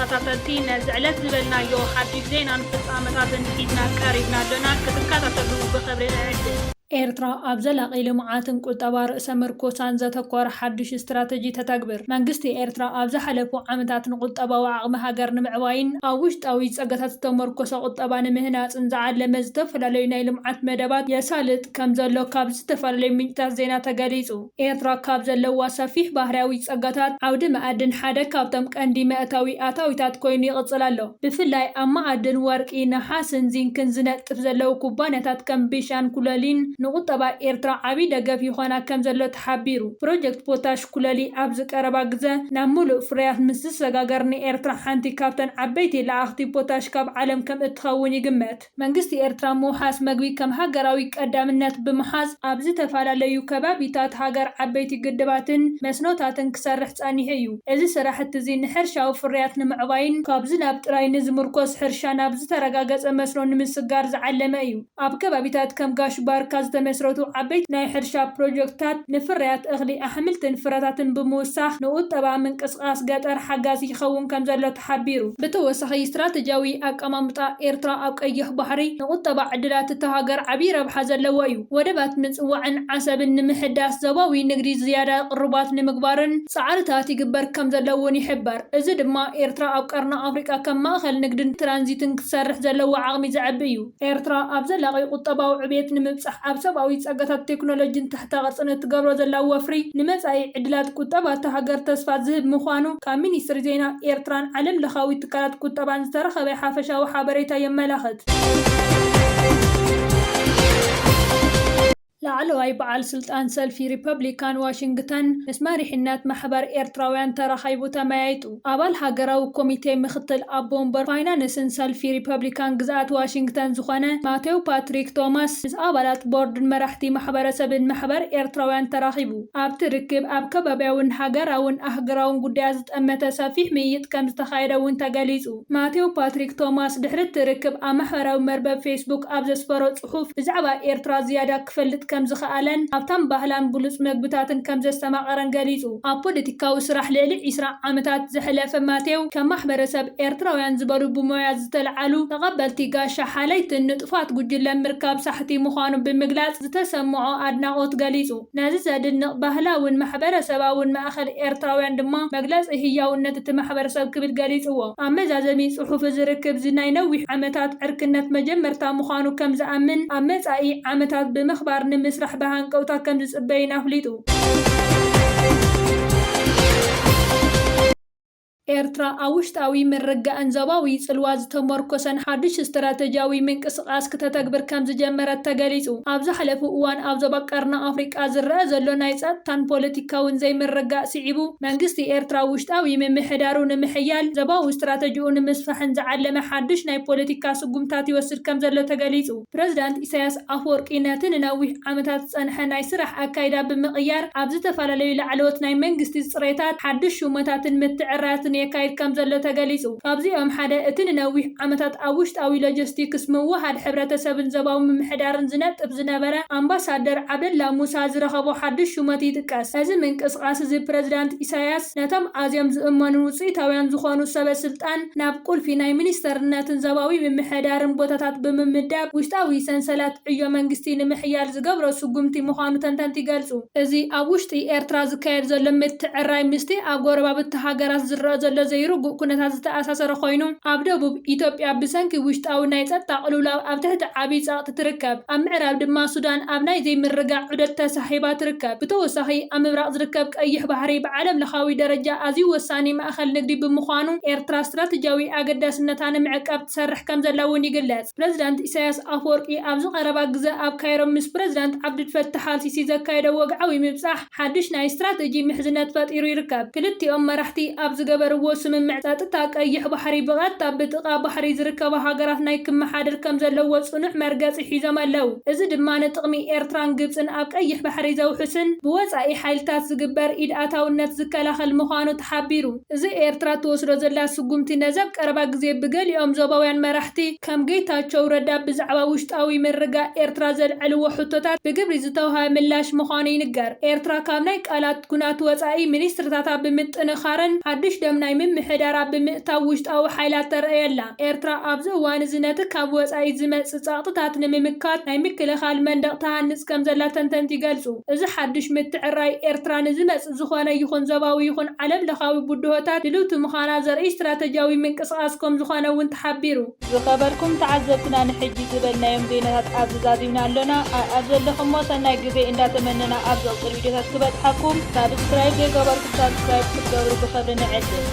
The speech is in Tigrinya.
ተኸታተልቲ ነዝዕለት ዝበልናዮ ሓድሽ ዜና ንፍጻመታትን ሒዝና ቀሪብና ኣለና ክትከታተሉ ብኽብሪ ንዕድል ኤርትራ ኣብ ዘላቒ ልምዓትን ቁጠባ ርእሰ ምርኮሳን ዘተኮረ ሓድሽ ስትራቴጂ ተተግብር መንግስቲ ኤርትራ ኣብ ዝሓለፉ ዓመታት ንቁጠባዊ ዓቕሚ ሃገር ንምዕባይን ኣብ ውሽጣዊ ፀገታት ዝተመርኮሰ ቁጠባ ንምህናፅን ዝዓለመ ዝተፈላለዩ ናይ ልምዓት መደባት የሳልጥ ከም ዘሎ ካብ ዝተፈላለዩ ምንጭታት ዜና ተገሊጹ። ኤርትራ ካብ ዘለዋ ሰፊሕ ባህርያዊ ፀገታት ዓውዲ መኣድን ሓደ ካብቶም ቀንዲ መእታዊ ኣታዊታት ኮይኑ ይቕፅል ኣሎ። ብፍላይ ኣብ መኣድን ወርቂ፣ ነሓስን ዚንክን ዝነጥፍ ዘለው ኩባንያታት ከም ቢሻን ኩለሊን ንቁጠባ ኤርትራ ዓብይ ደገፍ ይኾና ከም ዘሎ ተሓቢሩ። ፕሮጀክት ፖታሽ ኩለሊ ኣብ ዝቀረባ ግዜ ናብ ሙሉእ ፍርያት ምስ ዝሰጋገር ንኤርትራ ሓንቲ ካብተን ዓበይቲ ለኣኽቲ ፖታሽ ካብ ዓለም ከም እትኸውን ይግመት። መንግስቲ ኤርትራ ምውሓስ መግቢ ከም ሃገራዊ ቀዳምነት ብምሓዝ ኣብ ዝተፈላለዩ ከባቢታት ሃገር ዓበይቲ ግድባትን መስኖታትን ክሰርሕ ጸኒሑ እዩ። እዚ ስራሕቲ እዚ ንሕርሻዊ ፍርያት ንምዕባይን ካብ ዝናብ ጥራይ ንዝምርኮስ ሕርሻ ናብ ዝተረጋገፀ መስኖ ንምስጋር ዝዓለመ እዩ። ኣብ ከባቢታት ከም ጋሽ ባርካ ተመስረቱ ዓበይቲ ናይ ሕርሻ ፕሮጀክትታት ንፍርያት እኽሊ ኣሕምልትን ፍረታትን ብምውሳኽ ንቁጠባ ምንቅስቓስ ገጠር ሓጋዚ ይኸውን ከም ዘሎ ተሓቢሩ። ብተወሳኺ ስትራቴጂያዊ ኣቀማምጣ ኤርትራ ኣብ ቀይሕ ባሕሪ ንቁጠባ ዕድላት እታ ሃገር ዓብይ ረብሓ ዘለዎ እዩ። ወደባት ምጽዋዕን ዓሰብን ንምሕዳስ ዞባዊ ንግዲ ዝያዳ ቅርባት ንምግባርን ጻዕርታት ይግበር ከም ዘለውን ይሕበር። እዚ ድማ ኤርትራ ኣብ ቀርኒ ኣፍሪቃ ከም ማእኸል ንግድን ትራንዚትን ክትሰርሕ ዘለዎ ዓቕሚ ዘዕቢ እዩ። ኤርትራ ኣብ ዘላቒ ቁጠባዊ ዕብየት ንምብጻሕ ኣብ ሰብኣዊ ፀገታት ቴክኖሎጂን ታሕቲ ቅርጽን እትገብሮ ዘላ ወፍሪ ንመጻኢ ዕድላት ቁጠባ እታ ሃገር ተስፋ ዝህብ ምዃኑ ካብ ሚኒስትሪ ዜና ኤርትራን ዓለም ለኻዊ ትካላት ቁጠባን ዝተረኸበ ሓፈሻዊ ሓበሬታ የመላኽት። ላዕለዋይ በዓል ስልጣን ሰልፊ ሪፐብሊካን ዋሽንግተን ምስ መሪሕነት ማሕበር ኤርትራውያን ተራኺቡ ተመያይጡ። ኣባል ሃገራዊ ኮሚቴ ምክትል ኣቦ እምበር ፋይናንስን ሰልፊ ሪፐብሊካን ግዝኣት ዋሽንግተን ዝኾነ ማቴው ፓትሪክ ቶማስ ምስ ኣባላት ቦርድን መራሕቲ ማሕበረሰብን ማሕበር ኤርትራውያን ተራኺቡ። ኣብቲ ርክብ ኣብ ከባቢያውን ሃገራውን ኣህጉራውን ጉዳያት ዝጠመተ ሰፊሕ ምይይጥ ከም ዝተኻየደ እውን ተገሊጹ። ማቴው ፓትሪክ ቶማስ ድሕሪ እቲ ርክብ ኣብ ማሕበራዊ መርበብ ፌስቡክ ኣብ ዘስፈሮ ጽሑፍ ብዛዕባ ኤርትራ ዝያዳ ክፈልጥ ከም ዝኽኣለን ኣብታም ባህላን ብሉፅ መግብታትን ከም ዘስተማቐረን ገሊጹ። ኣብ ፖለቲካዊ ስራሕ ልዕሊ 20 ዓመታት ዘሕለፈ ማቴው ከም ማሕበረሰብ ኤርትራውያን ዝበሉ ብሞያ ዝተለዓሉ ተቐበልቲ ጋሻ ሓለይትን ንጡፋት ጉጅለ ምርካብ ሳሕቲ ምዃኑ ብምግላጽ ዝተሰምዖ ኣድናቆት ገሊጹ። ነዚ ዘድንቕ ባህላውን ማሕበረሰባውን ማእኸል ኤርትራውያን ድማ መግለፂ ህያውነት እቲ ማሕበረሰብ ክብል ገሊጽዎ። ኣብ መዛዘሚ ጽሑፍ ዝርክብ ናይ ነዊሕ ዓመታት ዕርክነት መጀመርታ ምዃኑ ከም ዝኣምን ኣብ መጻኢ ዓመታት ብምኽባር ንምስራሕ ብሃንቀውታ ከም ዝጽበይን ኣፍሊጡ። ኤርትራ ኣብ ውሽጣዊ ምርግጋእን ዞባዊ ጽልዋ ዝተመርኮሰን ሓድሽ ስትራቴጂያዊ ምንቅስቓስ ከተተግብር ከም ዝጀመረት ተገሊጹ። ኣብ ዝሓለፉ እዋን ኣብ ዞባ ቀርኒ ኣፍሪቃ ዝረአ ዘሎ ናይ ጸጥታን ፖለቲካውን ዘይምርጋእ ስዒቡ መንግስቲ ኤርትራ ውሽጣዊ ምምሕዳሩ ንምሕያል ዞባዊ ስትራቴጂኡ ንምስፋሕን ዝዓለመ ሓድሽ ናይ ፖለቲካ ስጉምታት ይወስድ ከም ዘሎ ተገሊጹ። ፕረዚዳንት ኢሳያስ ኣፈወርቂ ነቲ ንነዊሕ ዓመታት ዝጸንሐ ናይ ስራሕ ኣካይዳ ብምቕያር ኣብ ዝተፈላለዩ ላዕለዎት ናይ መንግስቲ ጽሬታት ሓድሽ ሹመታትን ምትዕርራትን የካይድ ከም ዘሎ ተገሊጹ። ካብዚኦም ሓደ እቲ ንነዊሕ ዓመታት ኣብ ውሽጣዊ ሎጂስቲክስ ምውሃድ ሕብረተሰብን ዞባዊ ምምሕዳርን ዝነጥፍ ዝነበረ ኣምባሳደር ዓብደላ ሙሳ ዝረኸቦ ሓድሽ ሹመት ይጥቀስ። እዚ ምንቅስቓስ እዚ ፕረዚዳንት ኢሳያስ ነቶም ኣዝዮም ዝእመኑን ውፅኢታውያን ዝኾኑ ሰበስልጣን ናብ ቁልፊ ናይ ሚኒስተርነትን ዞባዊ ምምሕዳርን ቦታታት ብምምዳብ ውሽጣዊ ሰንሰለት ዕዮ መንግስቲ ንምሕያል ዝገብሮ ስጉምቲ ምዃኑ ተንተንቲ ይገልጹ። እዚ ኣብ ውሽጢ ኤርትራ ዝካየድ ዘሎ ምትዕርራይ ምስቲ ኣብ ጎረባብቲ ሃገራት ዝረአ ዘሎ ዘይርጉእ ኩነታት ዝተኣሳሰረ ኮይኑ ኣብ ደቡብ ኢትዮጵያ ብሰንኪ ውሽጣዊ ናይ ጸጥታ ቅልውላው ኣብ ትሕቲ ዓብይ ጸቕጢ ትርከብ። ኣብ ምዕራብ ድማ ሱዳን ኣብ ናይ ዘይምርጋዕ ዑደት ተሳሒባ ትርከብ። ብተወሳኺ ኣብ ምብራቕ ዝርከብ ቀይሕ ባሕሪ ብዓለም ለኻዊ ደረጃ ኣዝዩ ወሳኒ ማእኸል ንግዲ ብምዃኑ ኤርትራ ስትራቴጂያዊ ኣገዳስነታ ንምዕቃብ ትሰርሕ ከም ዘላ እውን ይግለጽ። ፕረዚዳንት ኢሳያስ ኣፈወርቂ ኣብ ዝቐረባ ግዜ ኣብ ካይሮ ምስ ፕረዚዳንት ዓብዱልፈታሕ አልሲሲ ዘካየደ ወግዓዊ ምብጻሕ ሓድሽ ናይ ስትራቴጂ ምሕዝነት ፈጢሩ ይርከብ። ክልቲኦም መራሕቲ ኣብ ዝገበርዎ ስምምዕ ጸጥታ ቀይሕ ባሕሪ ብቐጥታ ብጥቓ ባሕሪ ዝርከባ ሃገራት ናይ ክመሓደር ከም ዘለዎ ጽኑዕ መርገፂ ሒዞም ኣለው። እዚ ድማ ንጥቕሚ ኤርትራን ግብፅን ኣብ ቀይሕ ባሕሪ ዘውሕስን ብወጻኢ ሓይልታት ዝግበር ኢድ ኣታውነት ዝከላኸል ምዃኑ ተሓቢሩ። እዚ ኤርትራ ትወስዶ ዘላ ስጉምቲ ነዘብ ቀረባ ግዜ ብገሊኦም ዞባውያን መራሕቲ ከም ጌታቸው ረዳ ብዛዕባ ውሽጣዊ ምርጋእ ኤርትራ ዘልዕልዎ ሕቶታት ብግብሪ ዝተውሃበ ምላሽ ምዃኑ ይንገር። ኤርትራ ካብ ናይ ቃላት ኩናት ወጻኢ ሚኒስትርታታ ብምጥንኻርን ሓድሽ ደም ናይ ምምሕዳራ ብምእታው ውሽጣዊ ሓይላት ተርእየላ ኤርትራ ኣብዚ እዋን እዚ ነቲ ካብ ወጻኢ ዝመጽእ ጸቕጥታት ንምምካት ናይ ምክልኻል መንደቕ ተሃንጽ ከም ዘላ ተንተንቲ ይገልጹ። እዚ ሓድሽ ምትዕርራይ ኤርትራ ንዝመጽእ ዝኾነ ይኹን ዞባዊ ይኹን ዓለም ለኻዊ ቡድሆታት ድልውቲ ምዃና ዘርኢ ስትራቴጂያዊ ምንቅስቓስ ከም ዝኾነ እውን ተሓቢሩ። ዝኸበርኩም ተዓዘብትና ንሕጂ ዝበልናዮም ዜናታት ኣብዚ ዛዚምና ኣሎና ኣብ ዘለኹም ሰናይ ግዜ እንዳተመነና ኣብ ዘቕፅል ቪድዮታት ክበጽሓኩም ሳብስክራይብ ዘይገበርኩም ሳብስክራይብ ክትገብሩ ብኽብሪ ንዕድም።